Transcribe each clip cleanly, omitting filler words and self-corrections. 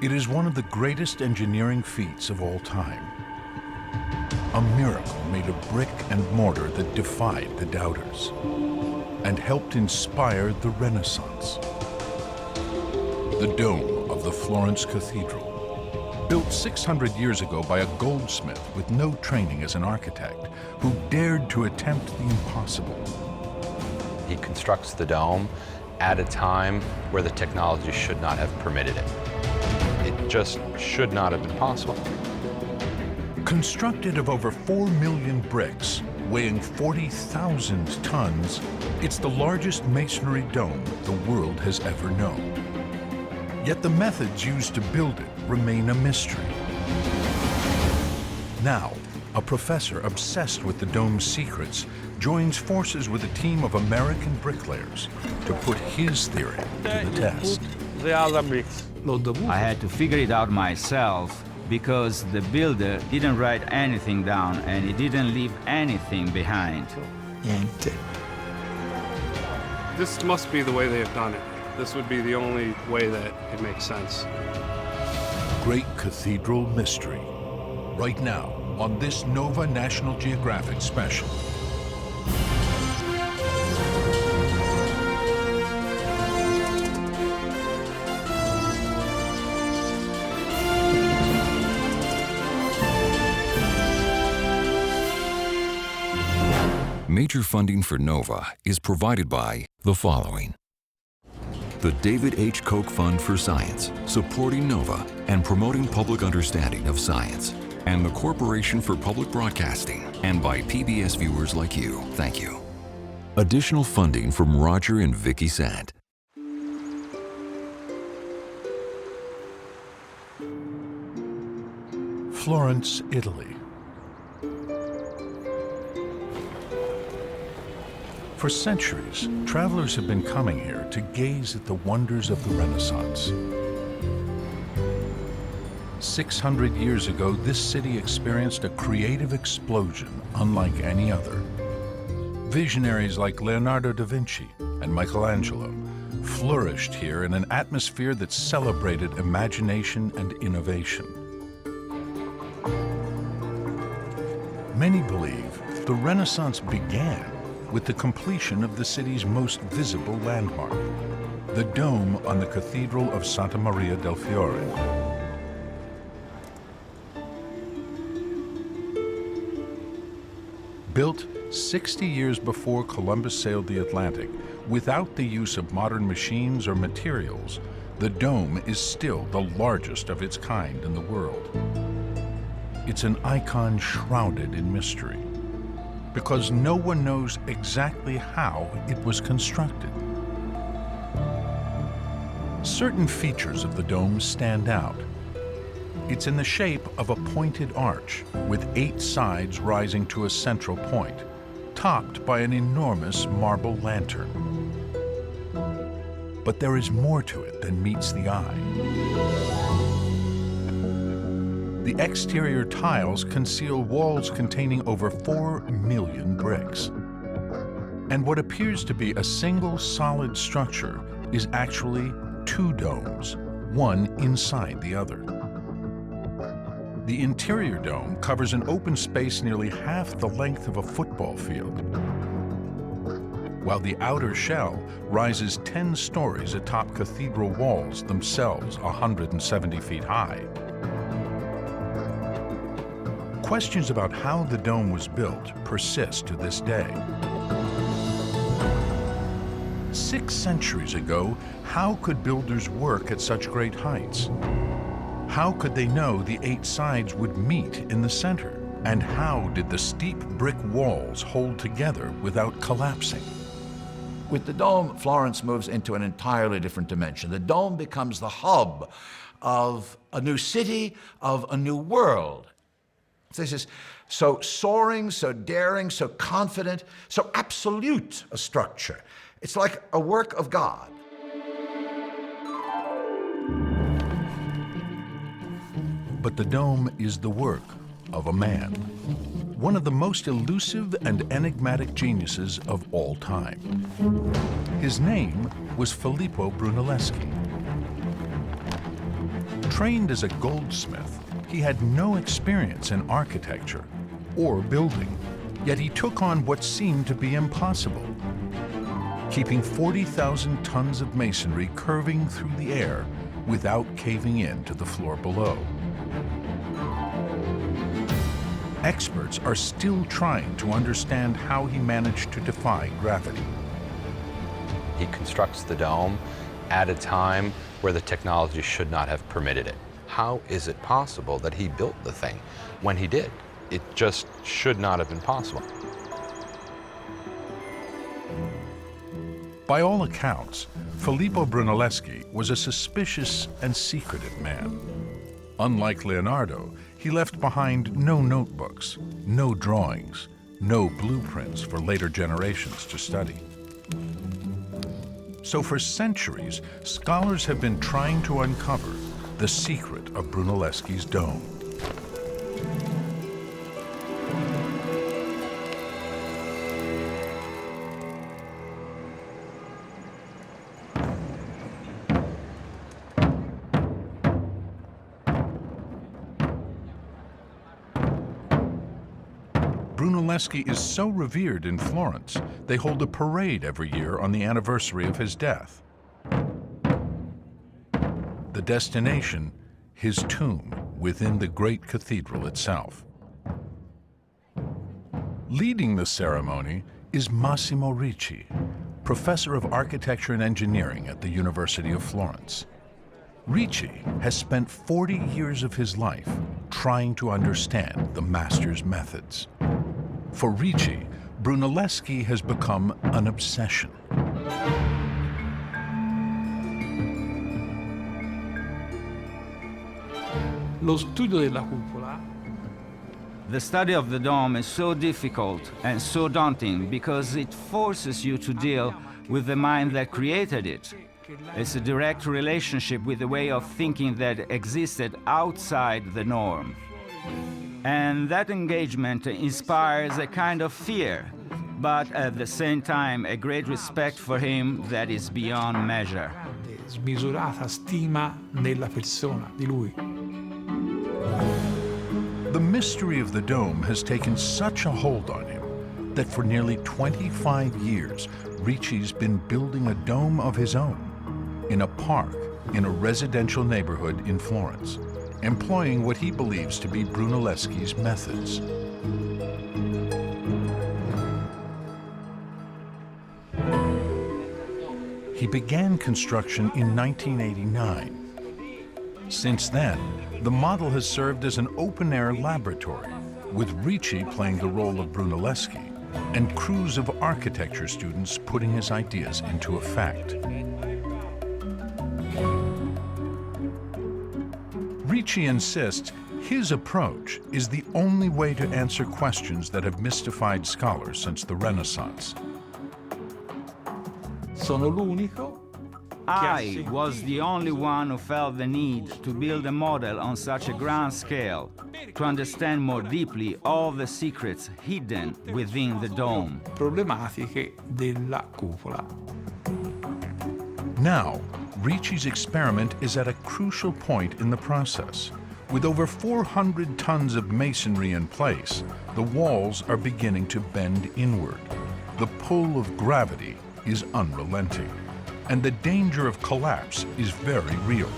It is one of the greatest engineering feats of all time. A miracle made of brick and mortar that defied the doubters and helped inspire the Renaissance. The dome of the Florence Cathedral, built 600 years ago by a goldsmith with no training as an architect, who dared to attempt the impossible. He constructs the dome at a time where the technology should not have permitted it. It just should not have been possible. Constructed of over 4 million bricks, weighing 40,000 tons, it's the largest masonry dome the world has ever known. Yet the methods used to build it remain a mystery. Now, a professor obsessed with the dome's secrets joins forces with a team of American bricklayers to put his theory to the test. The other bricks. I had to figure it out myself because the builder didn't write anything down and he didn't leave anything behind. Niente. This must be the way they have done it. This would be the only way that it makes sense. Great Cathedral Mystery, right now on this Nova National Geographic special. Major funding for NOVA is provided by the following: the David H. Koch Fund for Science, supporting NOVA and promoting public understanding of science, and the Corporation for Public Broadcasting, and by PBS viewers like you. Thank you. Additional funding from Roger and Vicki Sant. Florence, Italy. For centuries, travelers have been coming here to gaze at the wonders of the Renaissance. 600 years ago, this city experienced a creative explosion unlike any other. Visionaries like Leonardo da Vinci and Michelangelo flourished here in an atmosphere that celebrated imagination and innovation. Many believe the Renaissance began with the completion of the city's most visible landmark, the dome on the Cathedral of Santa Maria del Fiore. Built 60 years before Columbus sailed the Atlantic, without the use of modern machines or materials, the dome is still the largest of its kind in the world. It's an icon shrouded in mystery, because no one knows exactly how it was constructed. Certain features of the dome stand out. It's in the shape of a pointed arch with 8 sides rising to a central point, topped by an enormous marble lantern. But there is more to it than meets the eye. The exterior tiles conceal walls containing over 4 million bricks. And what appears to be a single solid structure is actually 2 domes, one inside the other. The interior dome covers an open space nearly half the length of a football field, while the outer shell rises 10 stories atop cathedral walls, themselves 170 feet high. Questions about how the dome was built persist to this day. 6 centuries ago, how could builders work at such great heights? How could they know the 8 sides would meet in the center? And how did the steep brick walls hold together without collapsing? With the dome, Florence moves into an entirely different dimension. The dome becomes the hub of a new city, of a new world. This is so soaring, so daring, so confident, so absolute a structure. It's like a work of God. But the dome is the work of a man, one of the most elusive and enigmatic geniuses of all time. His name was Filippo Brunelleschi. Trained as a goldsmith, he had no experience in architecture or building, yet he took on what seemed to be impossible, keeping 40,000 tons of masonry curving through the air without caving in to the floor below. Experts are still trying to understand how he managed to defy gravity. He constructs the dome at a time where the technology should not have permitted it. How is it possible that he built the thing when he did? It just should not have been possible. By all accounts, Filippo Brunelleschi was a suspicious and secretive man. Unlike Leonardo, he left behind no notebooks, no drawings, no blueprints for later generations to study. So for centuries, scholars have been trying to uncover the secret of Brunelleschi's dome. Brunelleschi is so revered in Florence, they hold a parade every year on the anniversary of his death. The destination, his tomb within the great cathedral itself. Leading the ceremony is Massimo Ricci, professor of architecture and engineering at the University of Florence. Ricci has spent 40 years of his life trying to understand the master's methods. For Ricci, Brunelleschi has become an obsession. Lo studio della cupola. The study of the dome is so difficult and so daunting because it forces you to deal with the mind that created it. It's a direct relationship with the way of thinking that existed outside the norm. And that engagement inspires a kind of fear, but at the same time a great respect for him that is beyond measure. Smisurata stima nella persona di lui. The mystery of the dome has taken such a hold on him that for nearly 25 years, Ricci's been building a dome of his own in a park in a residential neighborhood in Florence, employing what he believes to be Brunelleschi's methods. He began construction in 1989. Since then, the model has served as an open-air laboratory, with Ricci playing the role of Brunelleschi and crews of architecture students putting his ideas into effect. Ricci insists his approach is the only way to answer questions that have mystified scholars since the Renaissance. Sono l'unico. I was the only one who felt the need to build a model on such a grand scale, to understand more deeply all the secrets hidden within the dome. Problematiche della cupola. Now, Ricci's experiment is at a crucial point in the process. With over 400 tons of masonry in place, the walls are beginning to bend inward. The pull of gravity is unrelenting, and the danger of collapse is very real.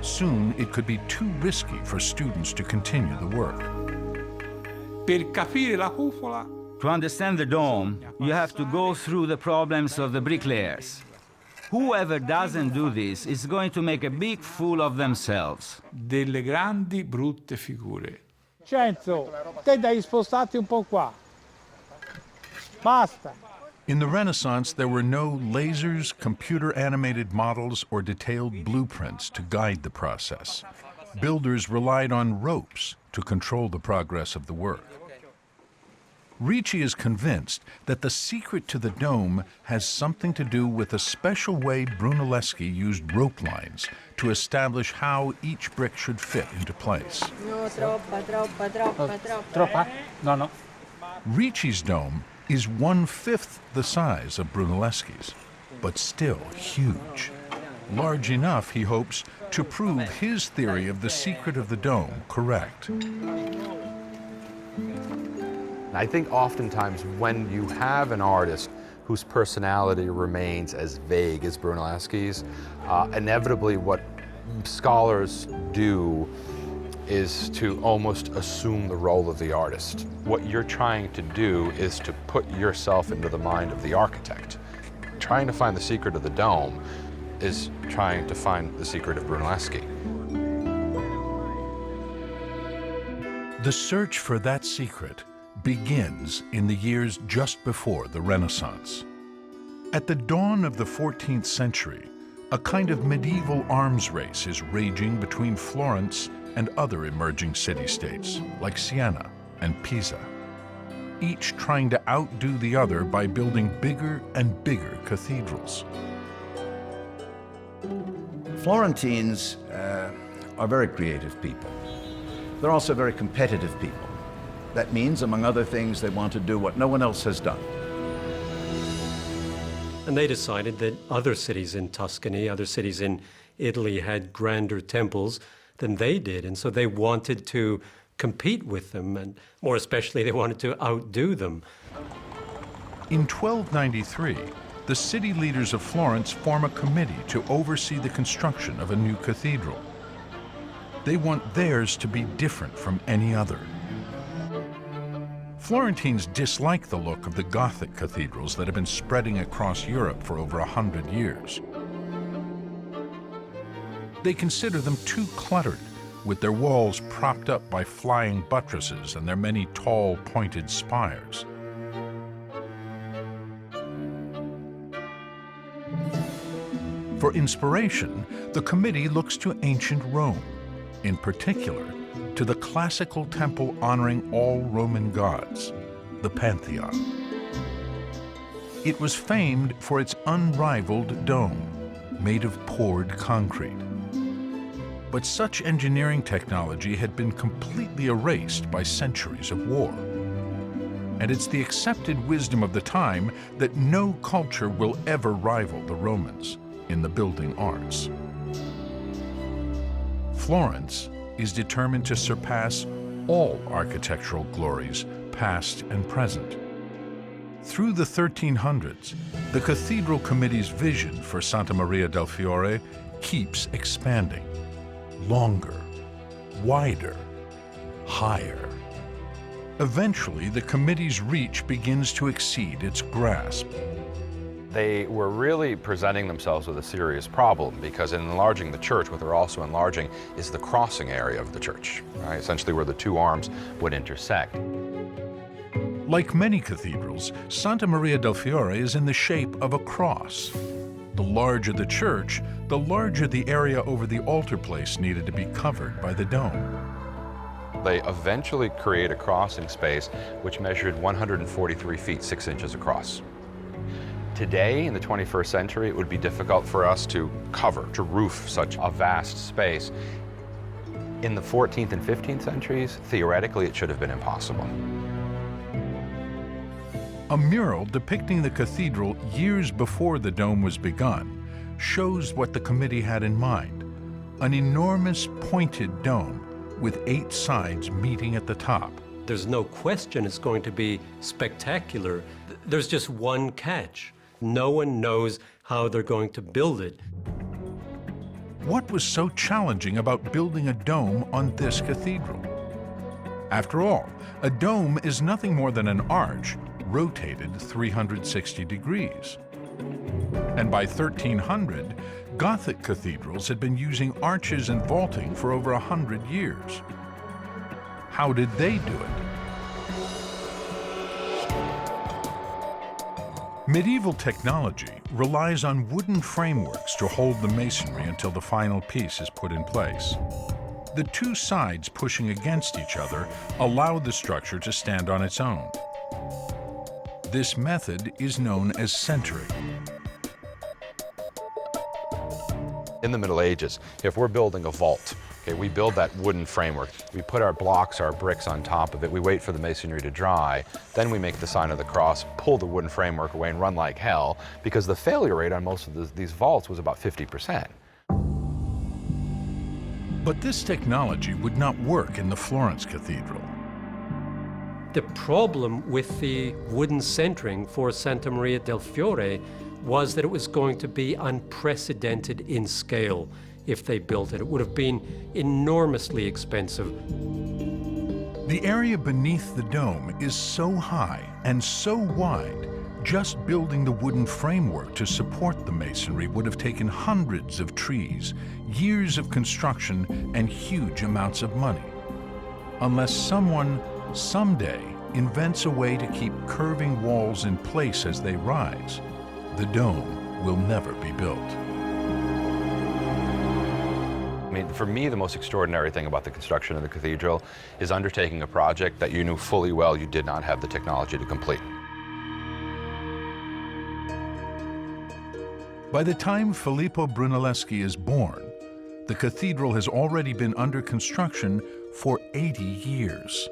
Soon, it could be too risky for students to continue the work. Per capire la cupola. To understand the dome, you have to go through the problems of the bricklayers. Whoever doesn't do this is going to make a big fool of themselves. Delle grandi brutte figure. Cenzo, te devi spostarti un po' qua. Basta. In the Renaissance, there were no lasers, computer-animated models, or detailed blueprints to guide the process. Builders relied on ropes to control the progress of the work. Ricci is convinced that the secret to the dome has something to do with a special way Brunelleschi used rope lines to establish how each brick should fit into place. No, troppa. Troppa? No, no. Ricci's dome is 1/5 the size of Brunelleschi's, but still huge. large enough, he hopes, to prove his theory of the secret of the dome correct. I think oftentimes when you have an artist whose personality remains as vague as Brunelleschi's, inevitably what scholars do is to almost assume the role of the artist. What you're trying to do is to put yourself into the mind of the architect. Trying to find the secret of the dome is trying to find the secret of Brunelleschi. The search for that secret begins in the years just before the Renaissance. At the dawn of the 14th century, a kind of medieval arms race is raging between Florence and other emerging city-states like Siena and Pisa, each trying to outdo the other by building bigger and bigger cathedrals. Florentines are very creative people. They're also very competitive people. That means, among other things, they want to do what no one else has done. And they decided that other cities in Tuscany, other cities in Italy had grander temples than they did. And so they wanted to compete with them, and more especially, they wanted to outdo them. In 1293, the city leaders of Florence form a committee to oversee the construction of a new cathedral. They want theirs to be different from any other. Florentines dislike the look of the Gothic cathedrals that have been spreading across Europe for over 100 years. They consider them too cluttered, with their walls propped up by flying buttresses and their many tall, pointed spires. For inspiration, the committee looks to ancient Rome, in particular, to the classical temple honoring all Roman gods, the Pantheon. It was famed for its unrivaled dome, made of poured concrete. But such engineering technology had been completely erased by centuries of war. And it's the accepted wisdom of the time that no culture will ever rival the Romans in the building arts. Florence is determined to surpass all architectural glories, past and present. Through the 1300s, the Cathedral Committee's vision for Santa Maria del Fiore keeps expanding. Longer, wider, higher. Eventually, the committee's reach begins to exceed its grasp. They were really presenting themselves with a serious problem, because in enlarging the church, what they're also enlarging is the crossing area of the church, right? Essentially where the two arms would intersect. Like many cathedrals, Santa Maria del Fiore is in the shape of a cross. The larger the church, the larger the area over the altar place needed to be covered by the dome. They eventually create a crossing space which measured 143 feet 6 inches across. Today, in the 21st century, it would be difficult for us to cover, to roof such a vast space. In the 14th and 15th centuries, theoretically, it should have been impossible. A mural depicting the cathedral years before the dome was begun shows what the committee had in mind: an enormous pointed dome with 8 sides meeting at the top. There's no question it's going to be spectacular. There's just one catch. No one knows how they're going to build it. What was so challenging about building a dome on this cathedral? After all, a dome is nothing more than an arch rotated 360 degrees. And by 1300, Gothic cathedrals had been using arches and vaulting for over 100 years. How did they do it? Medieval technology relies on wooden frameworks to hold the masonry until the final piece is put in place. The two sides pushing against each other allow the structure to stand on its own. This method is known as centering. In the Middle Ages, if we're building a vault, okay, we build that wooden framework. We put our blocks, our bricks on top of it. We wait for the masonry to dry. Then we make the sign of the cross, pull the wooden framework away, and run like hell, because the failure rate on most of these vaults was about 50%. But this technology would not work in the Florence Cathedral. The problem with the wooden centering for Santa Maria del Fiore was that it was going to be unprecedented in scale if they built it. It would have been enormously expensive. The area beneath the dome is so high and so wide, just building the wooden framework to support the masonry would have taken hundreds of trees, years of construction, and huge amounts of money. Unless someone, someday, invents a way to keep curving walls in place as they rise, the dome will never be built. I mean, for me, the most extraordinary thing about the construction of the cathedral is undertaking a project that you knew fully well you did not have the technology to complete. By the time Filippo Brunelleschi is born, the cathedral has already been under construction for 80 years,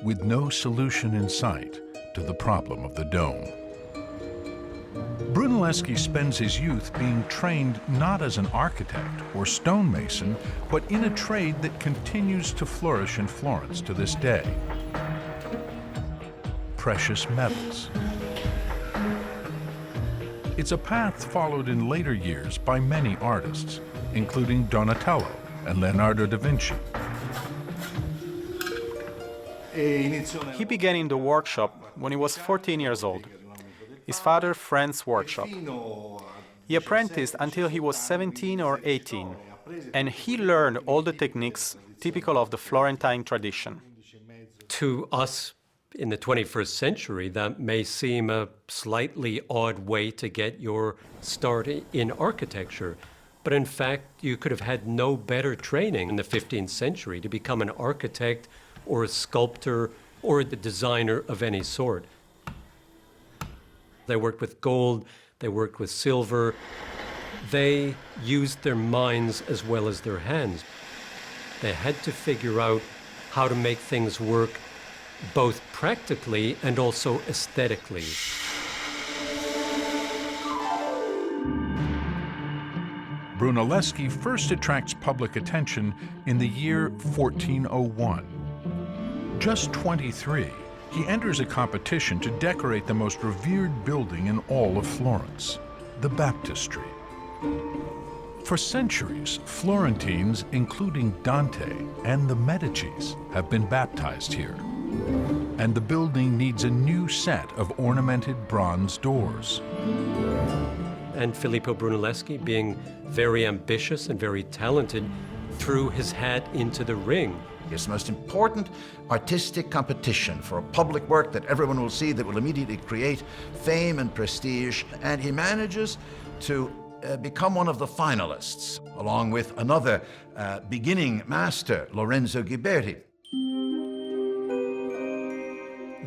with no solution in sight to the problem of the dome. Brunelleschi spends his youth being trained not as an architect or stonemason, but in a trade that continues to flourish in Florence to this day: precious metals. It's a path followed in later years by many artists, including Donatello and Leonardo da Vinci. He began in the workshop when he was 14 years old, his father's friend's workshop. He apprenticed until he was 17 or 18, and he learned all the techniques typical of the Florentine tradition. To us in the 21st century, that may seem a slightly odd way to get your start in architecture. But in fact, you could have had no better training in the 15th century to become an architect or a sculptor or the designer of any sort. They worked with gold, they worked with silver. They used their minds as well as their hands. They had to figure out how to make things work both practically and also aesthetically. Brunelleschi first attracts public attention in the year 1401. Just 23, he enters a competition to decorate the most revered building in all of Florence, the baptistry. For centuries, Florentines, including Dante and the Medicis, have been baptized here. And the building needs a new set of ornamented bronze doors. And Filippo Brunelleschi, being very ambitious and very talented, threw his hat into the ring. It's the most important artistic competition for a public work that everyone will see, that will immediately create fame and prestige. And he manages to become one of the finalists, along with another beginning master, Lorenzo Ghiberti.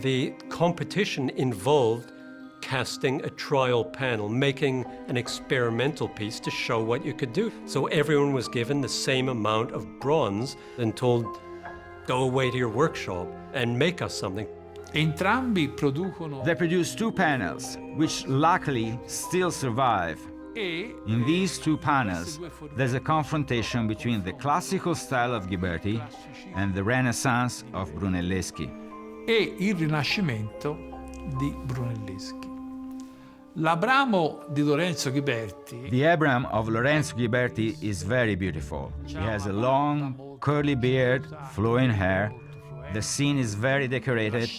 The competition involved casting a trial panel, making an experimental piece to show what you could do. So everyone was given the same amount of bronze and told, go away to your workshop and make us something. Entrambi producono. They produce two panels, which luckily still survive. In these two panels, there's a confrontation between the classical style of Ghiberti and the Renaissance of Brunelleschi. E il Rinascimento di Brunelleschi. L'Abramo di Lorenzo Ghiberti. The Abraham of Lorenzo Ghiberti is very beautiful. He has a long, curly beard, flowing hair. The scene is very decorated.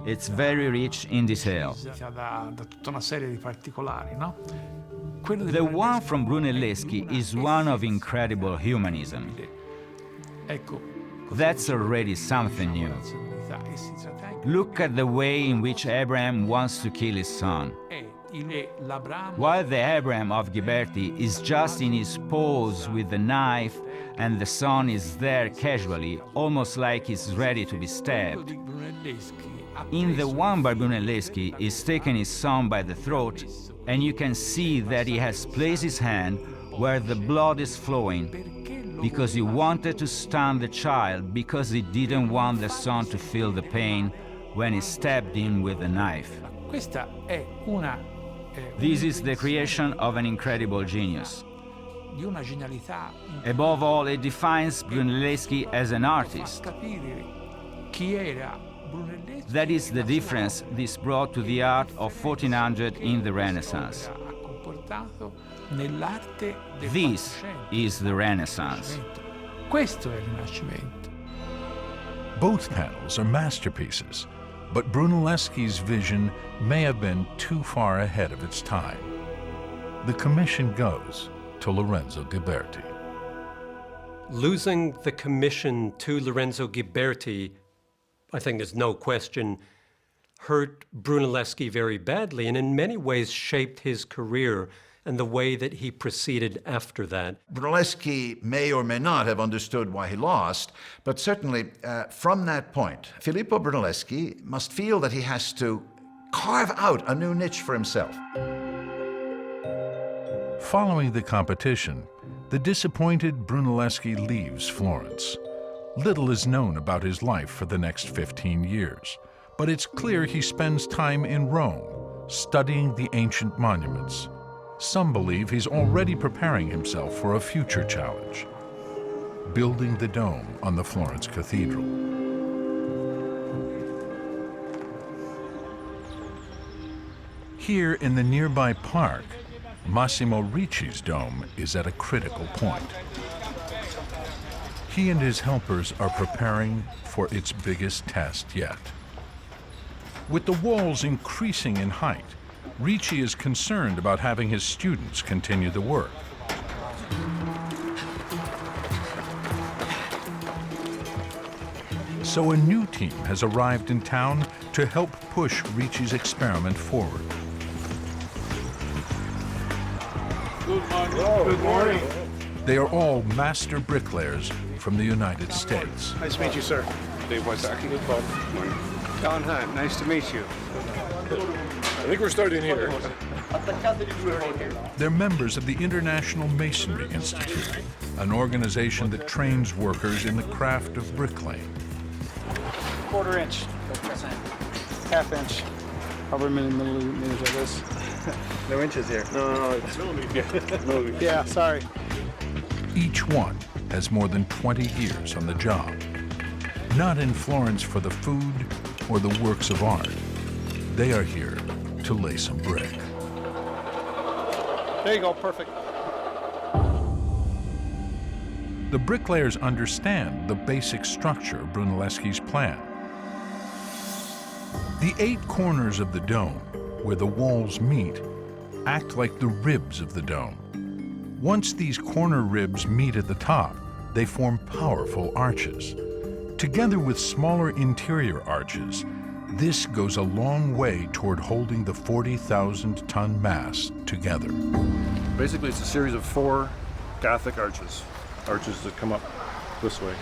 It's very rich in detail. Da tutta una serie di particolari, no? The one from Brunelleschi is one of incredible humanism. Ecco. That's already something new. Look at the way in which Abraham wants to kill his son. While the Abraham of Ghiberti is just in his pose with the knife and the son is there casually, almost like he's ready to be stabbed. In the one by Brunelleschi, he's taken his son by the throat, and you can see that he has placed his hand where the blood is flowing, because he wanted to stun the child, because he didn't want the son to feel the pain when he stabbed him with a knife. Questa è una This is the creation of an incredible genius. di una genialità Above all, it defines Brunelleschi as an artist. capire chi era Brunelleschi. That is the difference this brought to the art of 1400 in the Renaissance. Ha comportato nell'arte del This 400. is the Renaissance. Questo è il Rinascimento. Both panels are masterpieces, but Brunelleschi's vision may have been too far ahead of its time. The commission goes to Lorenzo Ghiberti. Losing the commission to Lorenzo Ghiberti, I think there's no question, hurt Brunelleschi very badly and in many ways shaped his career and the way that he proceeded after that. Brunelleschi may or may not have understood why he lost, but certainly from that point, Filippo Brunelleschi must feel that he has to carve out a new niche for himself. Following the competition, the disappointed Brunelleschi leaves Florence. Little is known about his life for the next 15 years, but it's clear he spends time in Rome, studying the ancient monuments. Some believe he's already preparing himself for a future challenge, building the dome on the Florence Cathedral. Here in the nearby park, Massimo Ricci's dome is at a critical point. He and his helpers are preparing for its biggest test yet. With the walls increasing in height, Ricci is concerned about having his students continue the work. So a new team has arrived in town to help push Ricci's experiment forward. Good morning. They are all master bricklayers from the United States. Nice to meet you, sir. Dave Wysocki. Good morning. Don Hunt, nice to meet you. I think we're starting here. They're members of the International Masonry Institute, an organization that trains workers in the craft of bricklaying. 1/4 inch, 1/2 inch, however many millimeters it is. No inches here. No, it's millimeters. Yeah, sorry. Each one has more than 20 years on the job. Not in Florence for the food or the works of art. They are here to lay some brick. There you go, perfect. The bricklayers understand the basic structure of Brunelleschi's plan. The 8 corners of the dome, where the walls meet, act like the ribs of the dome. Once these corner ribs meet at the top, they form powerful arches. Together with smaller interior arches, this goes a long way toward holding the 40,000-ton mass together. Basically, it's a series of 4 Gothic arches that come up this way.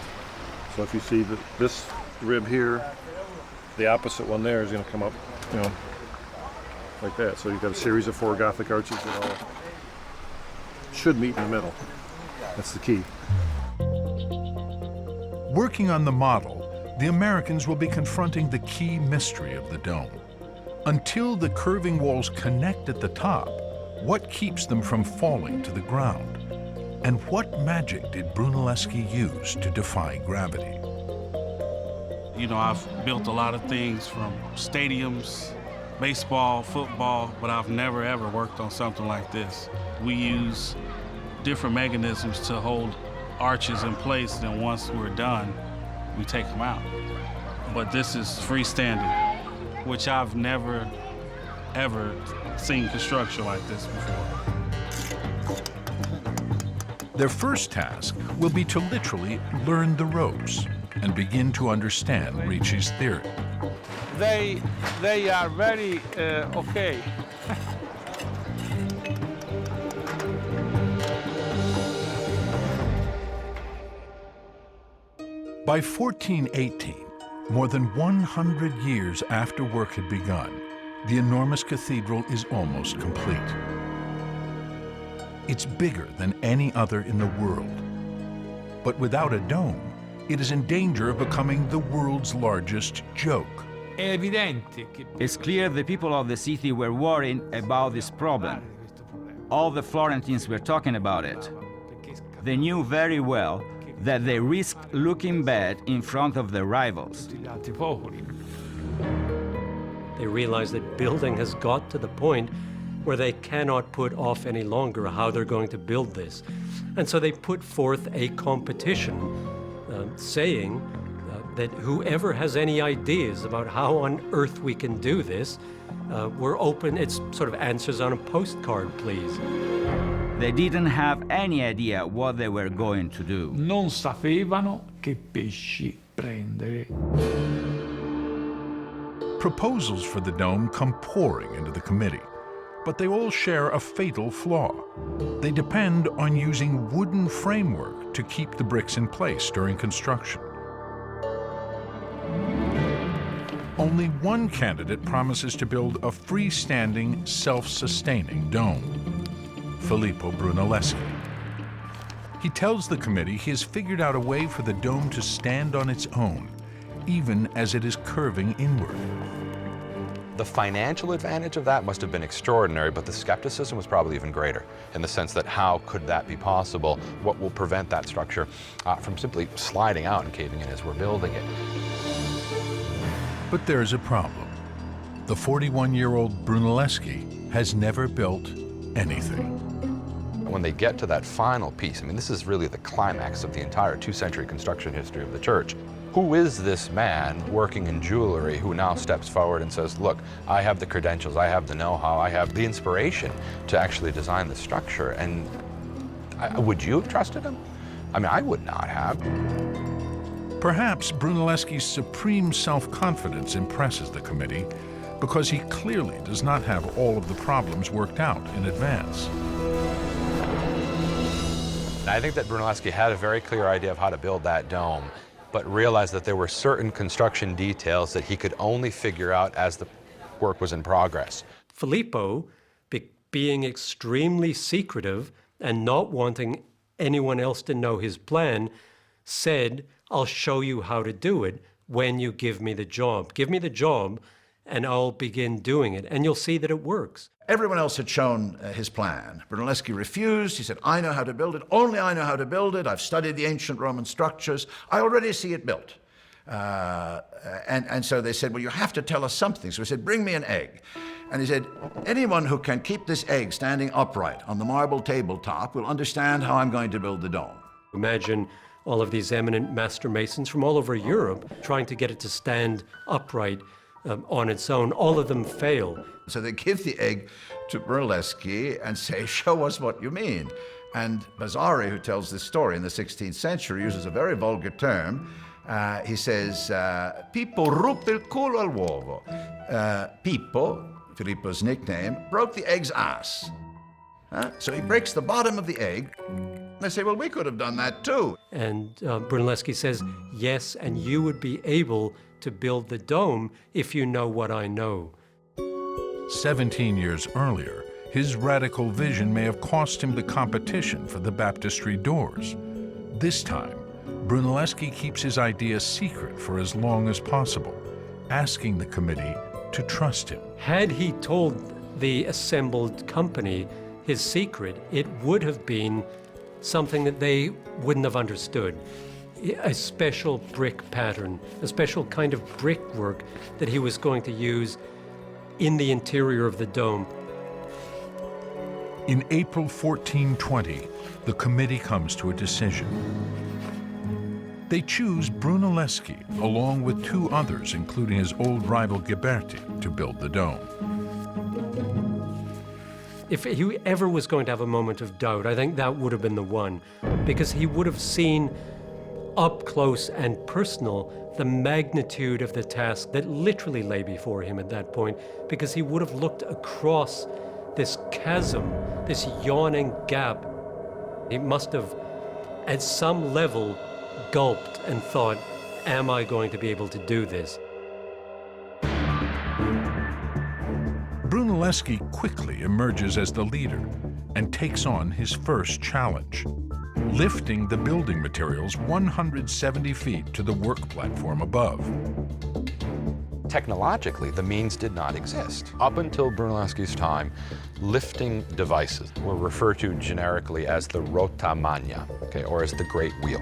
So if you see this rib here, the opposite one there is going to come up, like that. So you've got a series of 4 Gothic arches that all should meet in the middle. That's the key. Working on the model, the Americans will be confronting the key mystery of the dome. Until the curving walls connect at the top, what keeps them from falling to the ground? And what magic did Brunelleschi use to defy gravity? I've built a lot of things from stadiums, baseball, football, but I've never ever worked on something like this. We use different mechanisms to hold arches in place, and once we're done, we take them out. But this is freestanding, which I've never, ever seen construction like this before. Their first task will be to literally learn the ropes and begin to understand Ricci's theory. They are very okay. By 1418, more than 100 years after work had begun, the enormous cathedral is almost complete. It's bigger than any other in the world. But without a dome, it is in danger of becoming the world's largest joke. It's clear the people of the city were worried about this problem. All the Florentines were talking about it. They knew very well that they risked looking bad in front of their rivals. They realize that building has got to the point where they cannot put off any longer how they're going to build this. And so they put forth a competition saying that whoever has any ideas about how on earth we can do this, we're open. It's sort of answers on a postcard, please. They didn't have any idea what they were going to do. Non sapevano che pesci prendere. Proposals for the dome come pouring into the committee, but they all share a fatal flaw. They depend on using wooden framework to keep the bricks in place during construction. Only one candidate promises to build a freestanding, self-sustaining dome, Filippo Brunelleschi. He tells the committee he has figured out a way for the dome to stand on its own, even as it is curving inward. The financial advantage of that must have been extraordinary, but the skepticism was probably even greater, in the sense that how could that be possible? What will prevent that structure from simply sliding out and caving in as we're building it? But there's a problem. The 41-year-old Brunelleschi has never built anything. When they get to that final piece, I mean, this is really the climax of the entire two-century construction history of the church. Who is this man working in jewelry who now steps forward and says, look, I have the credentials, I have the know-how, I have the inspiration to actually design the structure? And would you have trusted him? I mean, I would not have. Perhaps Brunelleschi's supreme self-confidence impresses the committee because he clearly does not have all of the problems worked out in advance. I think that Brunelleschi had a very clear idea of how to build that dome, but realized that there were certain construction details that he could only figure out as the work was in progress. Filippo, being extremely secretive and not wanting anyone else to know his plan, said, I'll show you how to do it when you give me the job. Give me the job and I'll begin doing it, and you'll see that it works. Everyone else had shown his plan. Brunelleschi refused. He said, I know how to build it. Only I know how to build it. I've studied the ancient Roman structures. I already see it built. And so they said, well, you have to tell us something. So he said, bring me an egg. And he said, anyone who can keep this egg standing upright on the marble tabletop will understand how I'm going to build the dome. Imagine all of these eminent master masons from all over Europe trying to get it to stand upright on its own. All of them fail. So they give the egg to Brunelleschi and say, show us what you mean. And Vasari, who tells this story in the 16th century, uses a very vulgar term. He says, Pippo ruppe il culo all'uovo. Pippo, Filippo's nickname, broke the egg's ass. So he breaks the bottom of the egg. They say, well, we could have done that too. And Brunelleschi says, yes, and you would be able to build the dome if you know what I know. 17 years earlier, his radical vision may have cost him the competition for the baptistry doors. This time, Brunelleschi keeps his idea secret for as long as possible, asking the committee to trust him. Had he told the assembled company his secret, it would have been something that they wouldn't have understood. A special brick pattern, a special kind of brickwork that he was going to use in the interior of the dome. In April 1420, the committee comes to a decision. They choose Brunelleschi, along with two others, including his old rival Ghiberti, to build the dome. If he ever was going to have a moment of doubt, I think that would have been the one, because he would have seen up close and personal the magnitude of the task that literally lay before him at that point, because he would have looked across this chasm, this yawning gap. He must have, at some level, gulped and thought, am I going to be able to do this? Brunelleschi quickly emerges as the leader and takes on his first challenge, lifting the building materials 170 feet to the work platform above. Technologically, the means did not exist. Up until Brunelleschi's time, lifting devices were referred to generically as the rota magna, okay, or as the Great Wheel,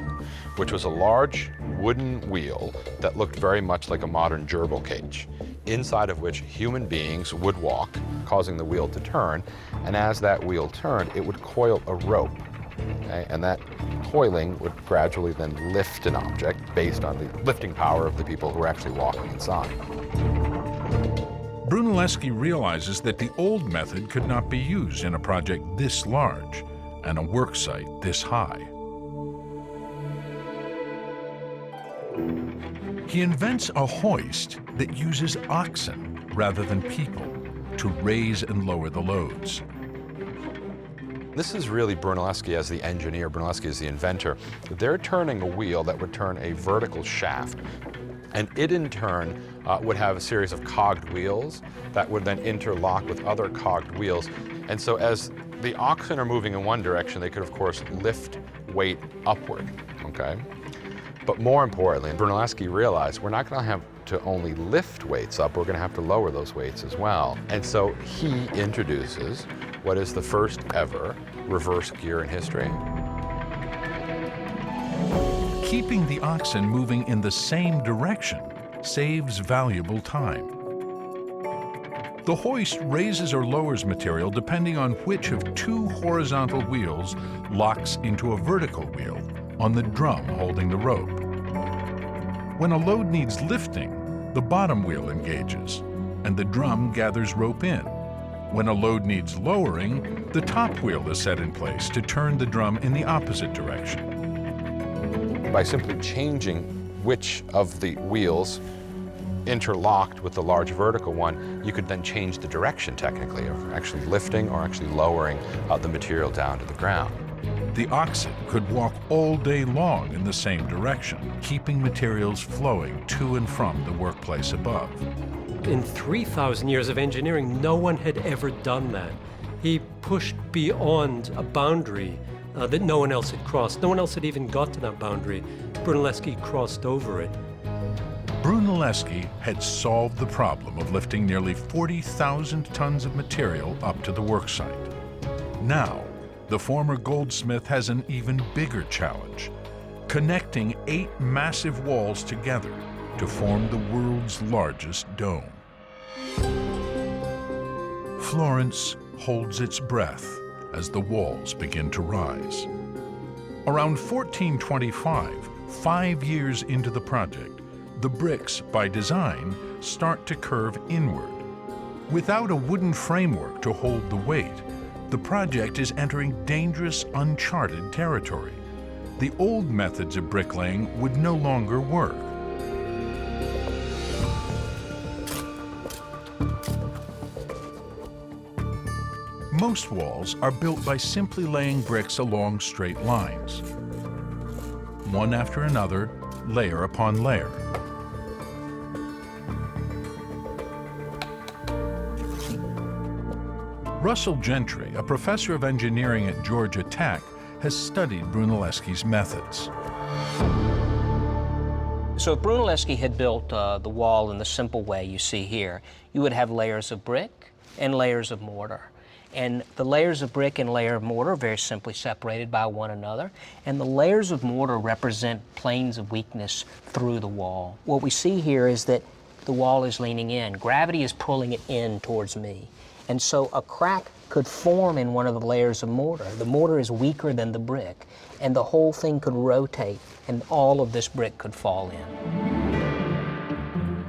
which was a large wooden wheel that looked very much like a modern gerbil cage, inside of which human beings would walk, causing the wheel to turn, and as that wheel turned, it would coil a rope, okay, and that coiling would gradually then lift an object based on the lifting power of the people who were actually walking inside. Brunelleschi realizes that the old method could not be used in a project this large and a worksite this high. He invents a hoist that uses oxen rather than people to raise and lower the loads. This is really Brunelleschi as the engineer, Brunelleschi as the inventor. They're turning a wheel that would turn a vertical shaft, and it in turn would have a series of cogged wheels that would then interlock with other cogged wheels. And so as the oxen are moving in one direction, they could of course lift weight upward, okay? But more importantly, Brunelleschi realized we're not going to have to only lift weights up, we're going to have to lower those weights as well. And so he introduces what is the first ever reverse gear in history. Keeping the oxen moving in the same direction saves valuable time. The hoist raises or lowers material depending on which of two horizontal wheels locks into a vertical wheel on the drum holding the rope. When a load needs lifting, the bottom wheel engages, and the drum gathers rope in. When a load needs lowering, the top wheel is set in place to turn the drum in the opposite direction. By simply changing which of the wheels interlocked with the large vertical one, you could then change the direction technically of actually lifting or actually lowering the material down to the ground. The oxen could walk all day long in the same direction, keeping materials flowing to and from the workplace above. In 3,000 years of engineering, no one had ever done that. He pushed beyond a boundary that no one else had crossed. No one else had even got to that boundary. Brunelleschi crossed over it. Brunelleschi had solved the problem of lifting nearly 40,000 tons of material up to the worksite. Now, the former goldsmith has an even bigger challenge, connecting 8 massive walls together to form the world's largest dome. Florence holds its breath as the walls begin to rise. Around 1425, 5 years into the project, the bricks, by design, start to curve inward. Without a wooden framework to hold the weight, the project is entering dangerous, uncharted territory. The old methods of bricklaying would no longer work. Most walls are built by simply laying bricks along straight lines, one after another, layer upon layer. Russell Gentry, a professor of engineering at Georgia Tech, has studied Brunelleschi's methods. So if Brunelleschi had built the wall in the simple way you see here, you would have layers of brick and layers of mortar. And the layers of brick and layer of mortar are very simply separated by one another. And the layers of mortar represent planes of weakness through the wall. What we see here is that the wall is leaning in. Gravity is pulling it in towards me. And so a crack could form in one of the layers of mortar. The mortar is weaker than the brick, and the whole thing could rotate, and all of this brick could fall in.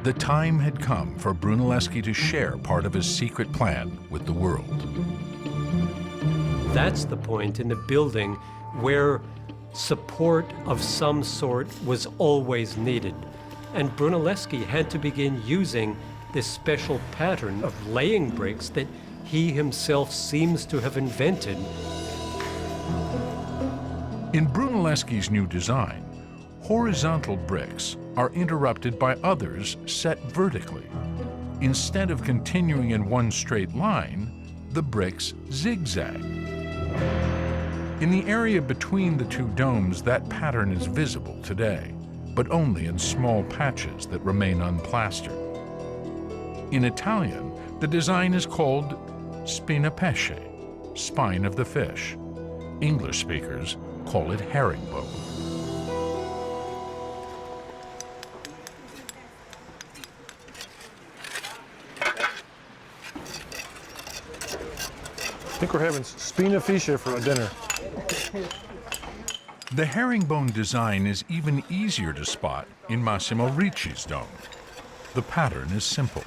The time had come for Brunelleschi to share part of his secret plan with the world. That's the point in the building where support of some sort was always needed. And Brunelleschi had to begin using this special pattern of laying bricks that he himself seems to have invented. In Brunelleschi's new design, horizontal bricks are interrupted by others set vertically. Instead of continuing in one straight line, the bricks zigzag. In the area between the two domes, that pattern is visible today, but only in small patches that remain unplastered. In Italian, the design is called spina pesce, spine of the fish. English speakers call it herringbone. I think we're having spina fiscia for a dinner. The herringbone design is even easier to spot in Massimo Ricci's dome. The pattern is simple.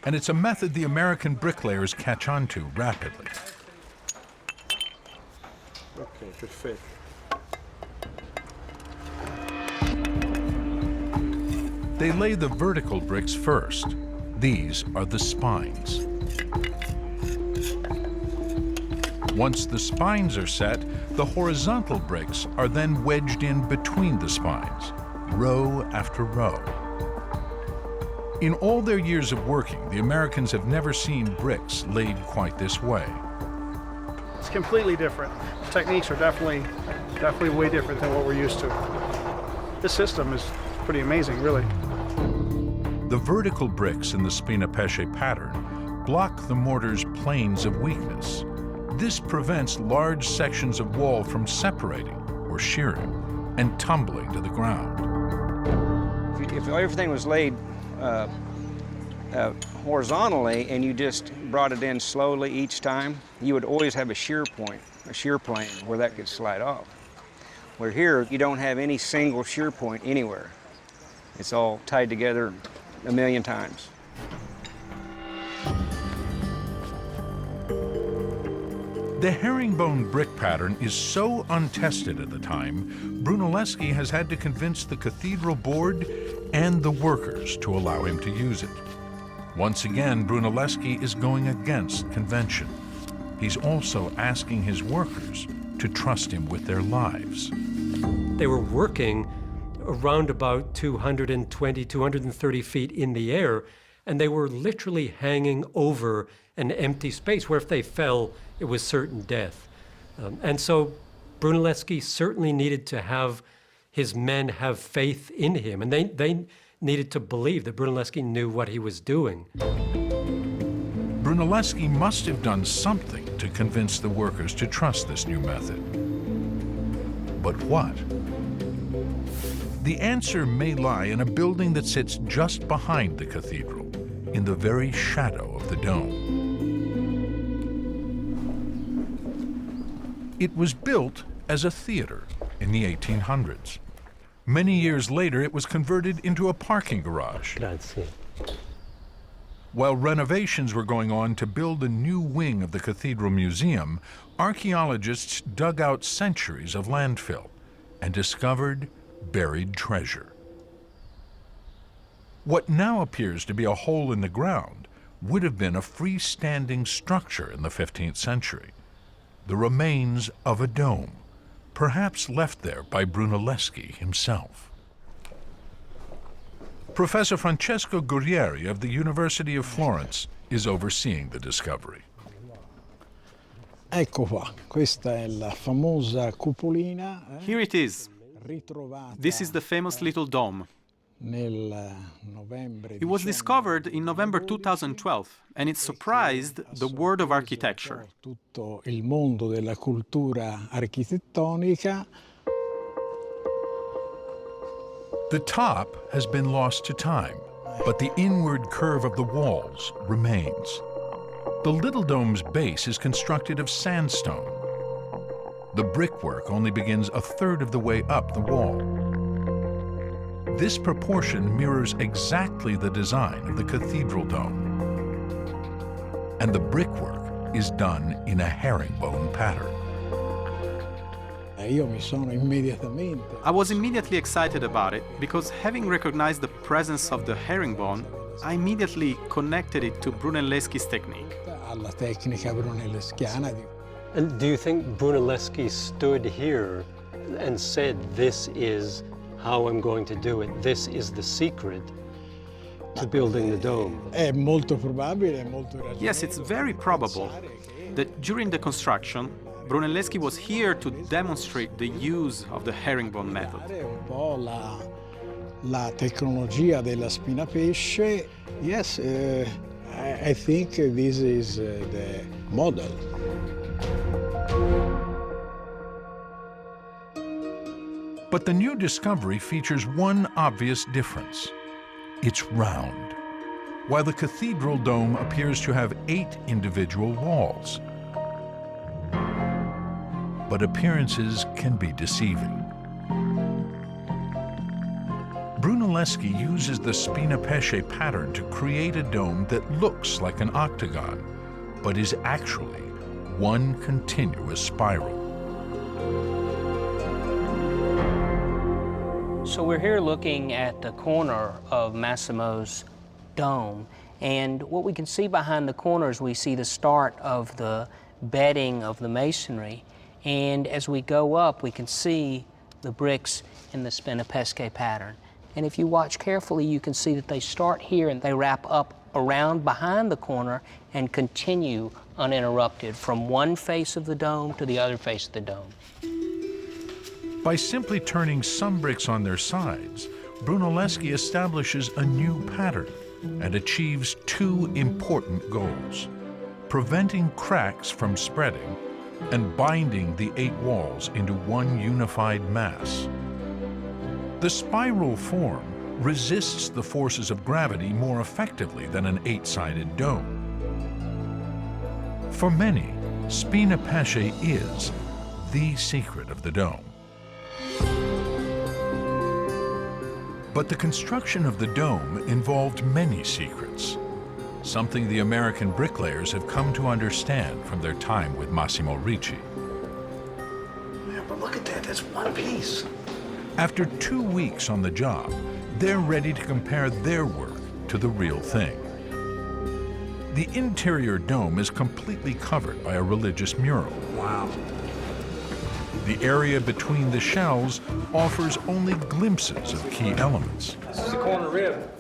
And it's a method the American bricklayers catch on to rapidly. Okay, perfect. They lay the vertical bricks first. These are the spines. Once the spines are set, the horizontal bricks are then wedged in between the spines, row after row. In all their years of working, the Americans have never seen bricks laid quite this way. It's completely different. Techniques are definitely way different than what we're used to. This system is pretty amazing, really. The vertical bricks in the spina pesce pattern block the mortar's planes of weakness. This prevents large sections of wall from separating or shearing and tumbling to the ground. If everything was laid horizontally and you just brought it in slowly each time, you would always have a shear point, a shear plane where that could slide off. Where here, you don't have any single shear point anywhere. It's all tied together a million times. The herringbone brick pattern is so untested at the time, Brunelleschi has had to convince the cathedral board and the workers to allow him to use it. Once again, Brunelleschi is going against convention. He's also asking his workers to trust him with their lives. They were working around about 220, 230 feet in the air, and they were literally hanging over an empty space where if they fell, it was certain death. And so Brunelleschi certainly needed to have his men have faith in him, and they needed to believe that Brunelleschi knew what he was doing. Brunelleschi must have done something to convince the workers to trust this new method. But what? The answer may lie in a building that sits just behind the cathedral, in the very shadow of the dome. It was built as a theater in the 1800s. Many years later, it was converted into a parking garage. Grazie. While renovations were going on to build a new wing of the Cathedral Museum, archaeologists dug out centuries of landfill and discovered buried treasure. What now appears to be a hole in the ground would have been a freestanding structure in the 15th century, the remains of a dome, perhaps left there by Brunelleschi himself. Professor Francesco Guerrieri of the University of Florence is overseeing the discovery. Ecco qua, questa è la famosa cupolina. Here it is. This is the famous little dome. It was discovered in November 2012, and it surprised the world of architecture. Tutto il mondo della cultura architettonica. The top has been lost to time, but the inward curve of the walls remains. The little dome's base is constructed of sandstone. The brickwork only begins a third of the way up the wall. This proportion mirrors exactly the design of the cathedral dome. And the brickwork is done in a herringbone pattern. I was immediately excited about it because, having recognized the presence of the herringbone, I immediately connected it to Brunelleschi's technique. And do you think Brunelleschi stood here and said, this is how I'm going to do it, this is the secret to building the dome? Yes, it's very probable that during the construction, Brunelleschi was here to demonstrate the use of the herringbone method. La tecnologia della spina pesce, yes, I think this is the model. But the new discovery features one obvious difference. It's round. While the cathedral dome appears to have 8 individual walls. But appearances can be deceiving. Brunelleschi uses the Spina Pesce pattern to create a dome that looks like an octagon, but is actually one continuous spiral. So we're here looking at the corner of Massimo's dome, and what we can see behind the corners, we see the start of the bedding of the masonry, and as we go up, we can see the bricks in the Spina Pesce pattern. And if you watch carefully, you can see that they start here and they wrap up around behind the corner and continue uninterrupted from one face of the dome to the other face of the dome. By simply turning some bricks on their sides, Brunelleschi establishes a new pattern and achieves 2 important goals: preventing cracks from spreading and binding the 8 walls into one unified mass. The spiral form resists the forces of gravity more effectively than an 8-sided dome. For many, Spina Pesce is the secret of the dome. But the construction of the dome involved many secrets, something the American bricklayers have come to understand from their time with Massimo Ricci. Yeah, but look at that, that's one piece. After 2 weeks on the job, they're ready to compare their work to the real thing. The interior dome is completely covered by a religious mural. Wow. The area between the shells offers only glimpses of key elements. This is the corner rib.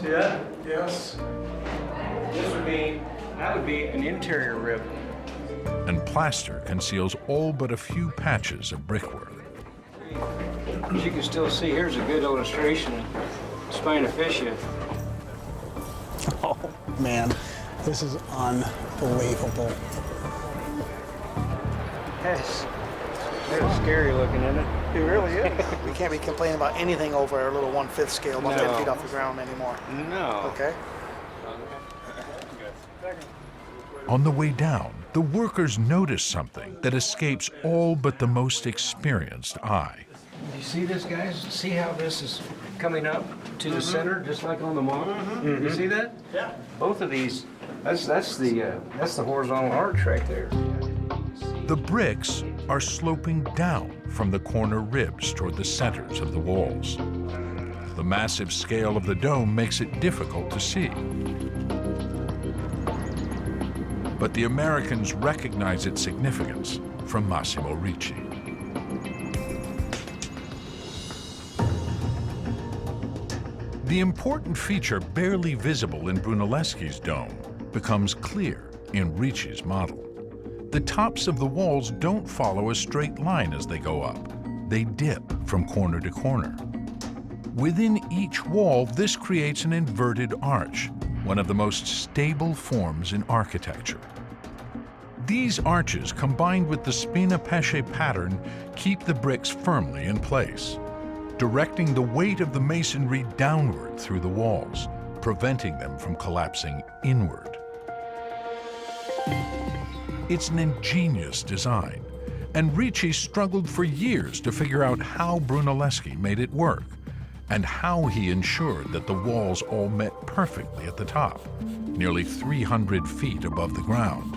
See that? Yes. That would be an interior rib. And plaster conceals all but a few patches of brickwork. As you can still see, here's a good illustration of Spina Pesce. Oh, man, this is unbelievable. Yes. It's scary looking, isn't it? It really is. We can't be complaining about anything over a little 1/5 scale, about 10 feet off the ground anymore. No. Okay. On the way down, the workers notice something that escapes all but the most experienced eye. You see this, guys? See how this is coming up to the center, just like on the model? You see that? Yeah. Both of these, that's the horizontal arch right there. The bricks are sloping down from the corner ribs toward the centers of the walls. The massive scale of the dome makes it difficult to see. But the Americans recognize its significance from Massimo Ricci. The important feature barely visible in Brunelleschi's dome becomes clear in Ricci's model. The tops of the walls don't follow a straight line as they go up. They dip from corner to corner. Within each wall, this creates an inverted arch, one of the most stable forms in architecture. These arches, combined with the Spina Pesce pattern, keep the bricks firmly in place, directing the weight of the masonry downward through the walls, preventing them from collapsing inward. It's an ingenious design, and Ricci struggled for years to figure out how Brunelleschi made it work, and how he ensured that the walls all met perfectly at the top, nearly 300 feet above the ground.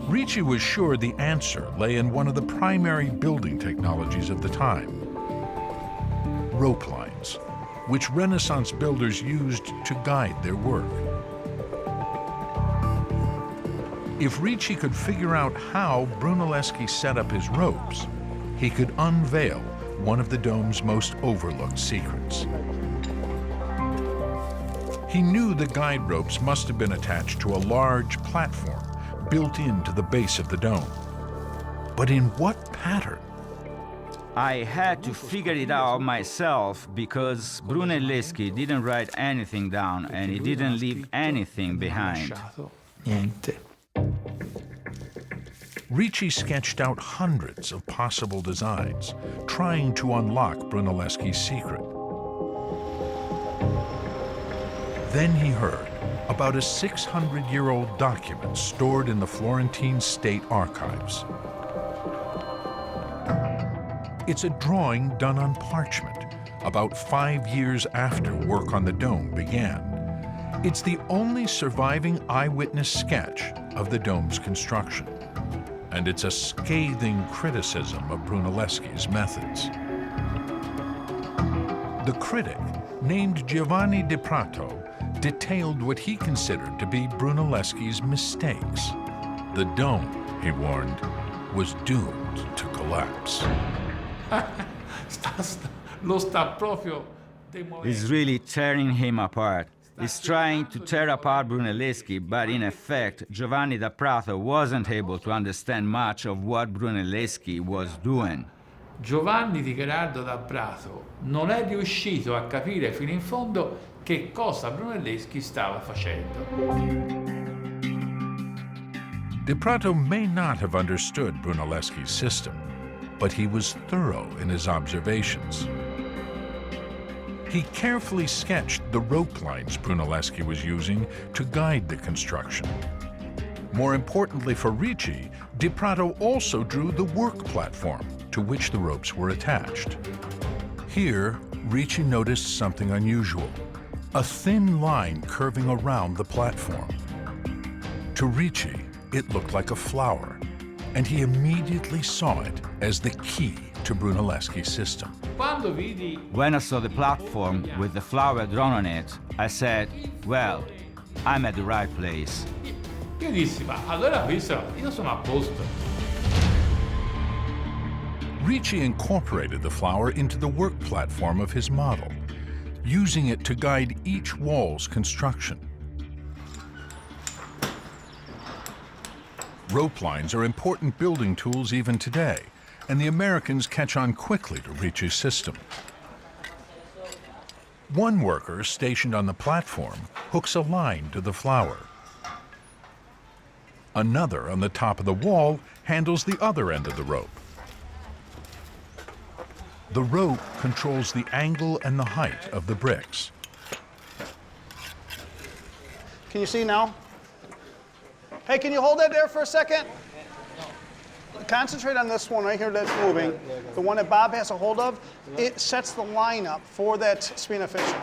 Ricci was sure the answer lay in one of the primary building technologies of the time: rope lines, which Renaissance builders used to guide their work. If Ricci could figure out how Brunelleschi set up his ropes, he could unveil one of the dome's most overlooked secrets. He knew the guide ropes must have been attached to a large platform built into the base of the dome. But in what pattern? I had to figure it out myself because Brunelleschi didn't write anything down and he didn't leave anything behind. Niente. Ricci sketched out hundreds of possible designs, trying to unlock Brunelleschi's secret. Then he heard about a 600-year-old document stored in the Florentine State Archives. It's a drawing done on parchment about 5 years after work on the dome began. It's the only surviving eyewitness sketch of the dome's construction. And it's a scathing criticism of Brunelleschi's methods. The critic, named Giovanni Di Prato, detailed what he considered to be Brunelleschi's mistakes. The dome, he warned, was doomed to collapse. Lo sta proprio demolendo. He's really tearing him apart. He's trying to tear apart Brunelleschi, but in effect, Giovanni da Prato wasn't able to understand much of what Brunelleschi was doing. Giovanni di Gerardo da Prato non è riuscito a capire fino in fondo che cosa Brunelleschi stava facendo. Di Prato may not have understood Brunelleschi's system, but he was thorough in his observations. He carefully sketched the rope lines Brunelleschi was using to guide the construction. More importantly for Ricci, Di Prato also drew the work platform to which the ropes were attached. Here, Ricci noticed something unusual, a thin line curving around the platform. To Ricci, it looked like a flower, and he immediately saw it as the key to Brunelleschi's system. When I saw the platform with the flower drawn on it, I said, well, I'm at the right place. Io dissi, ma allora io sono a posto. Ricci incorporated the flower into the work platform of his model, using it to guide each wall's construction. Rope lines are important building tools even today, and the Americans catch on quickly to Ricci's system. One worker stationed on the platform hooks a line to the flower. Another on the top of the wall handles the other end of the rope. The rope controls the angle and the height of the bricks. Can you see now? Hey, can you hold that there for a second? Concentrate on this one right here that's moving. The one that Bob has a hold of, it sets the line up for that spinaficio.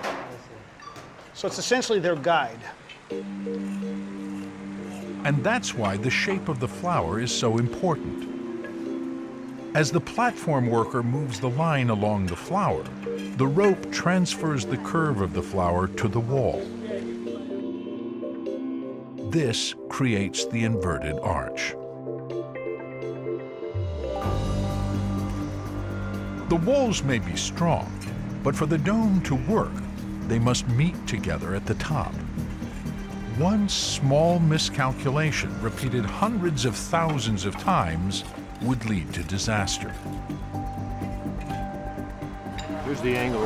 So it's essentially their guide. And that's why the shape of the flower is so important. As the platform worker moves the line along the flower, the rope transfers the curve of the flower to the wall. This creates the inverted arch. The walls may be strong, but for the dome to work, they must meet together at the top. One small miscalculation, repeated hundreds of thousands of times, would lead to disaster. Here's the angle,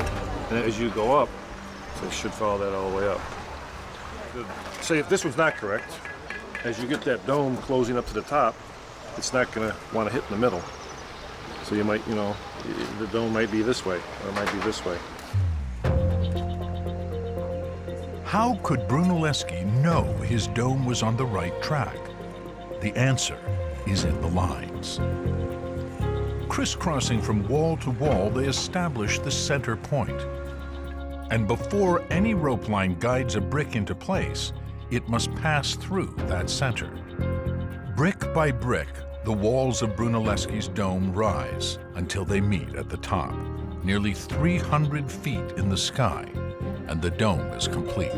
and as you go up, so it should follow that all the way up. Say if this one's not correct, as you get that dome closing up to the top, it's not going to want to hit in the middle. So you might, the dome might be this way, or it might be this way. How could Brunelleschi know his dome was on the right track? The answer is in the lines. Crisscrossing from wall to wall, they establish the center point. And before any rope line guides a brick into place, it must pass through that center. Brick by brick, the walls of Brunelleschi's dome rise until they meet at the top, nearly 300 feet in the sky, and the dome is complete.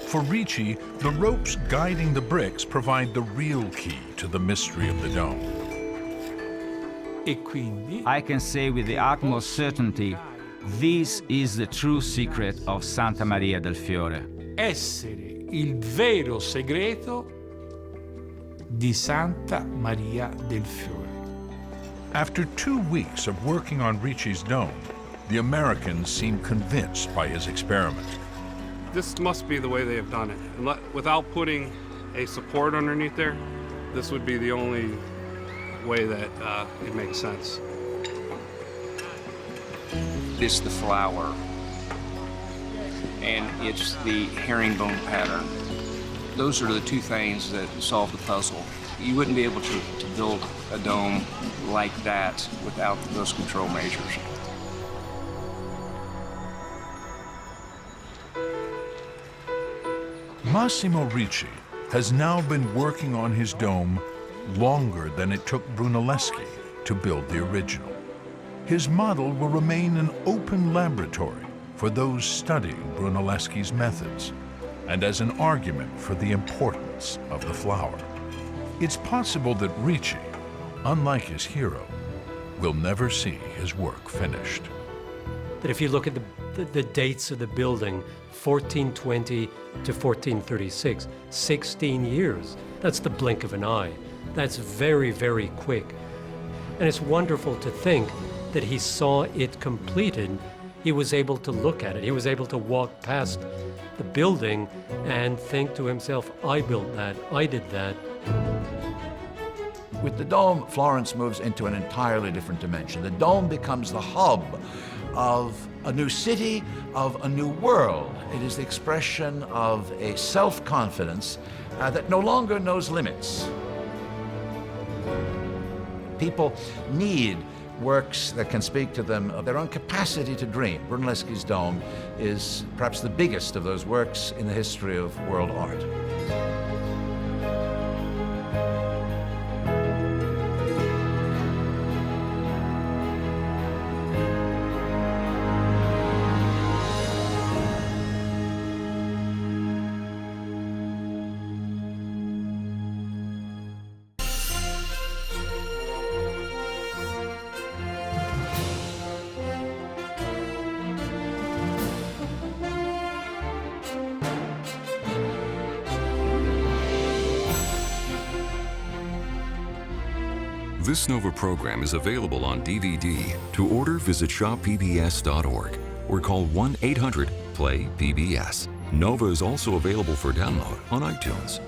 For Ricci, the ropes guiding the bricks provide the real key to the mystery of the dome. I can say with the utmost certainty, this is the true secret of Santa Maria del Fiore. Essere il vero segreto di Santa Maria del Fiore. After 2 weeks of working on Ricci's dome, the Americans seemed convinced by his experiment. This must be the way they have done it. Without putting a support underneath there, this would be the only way that it makes sense. It's the flower, and it's the herringbone pattern. Those are the two things that solve the puzzle. You wouldn't be able to build a dome like that without those control measures. Massimo Ricci has now been working on his dome longer than it took Brunelleschi to build the original. His model will remain an open laboratory for those studying Brunelleschi's methods, and as an argument for the importance of the flower. It's possible that Ricci, unlike his hero, will never see his work finished. That if you look at the dates of the building, 1420 to 1436, 16 years. That's the blink of an eye. That's very, very quick. And it's wonderful to think that he saw it completed. He was able to look at it. He was able to walk past the building and think to himself, I built that, I did that. With the dome, Florence moves into an entirely different dimension. The dome becomes the hub of a new city, of a new world. It is the expression of a self-confidence that no longer knows limits. People need works that can speak to them of their own capacity to dream. Brunelleschi's dome is perhaps the biggest of those works in the history of world art. This Nova program is available on DVD. To order, visit shoppbs.org or call 1-800-PLAY-PBS. Nova is also available for download on iTunes.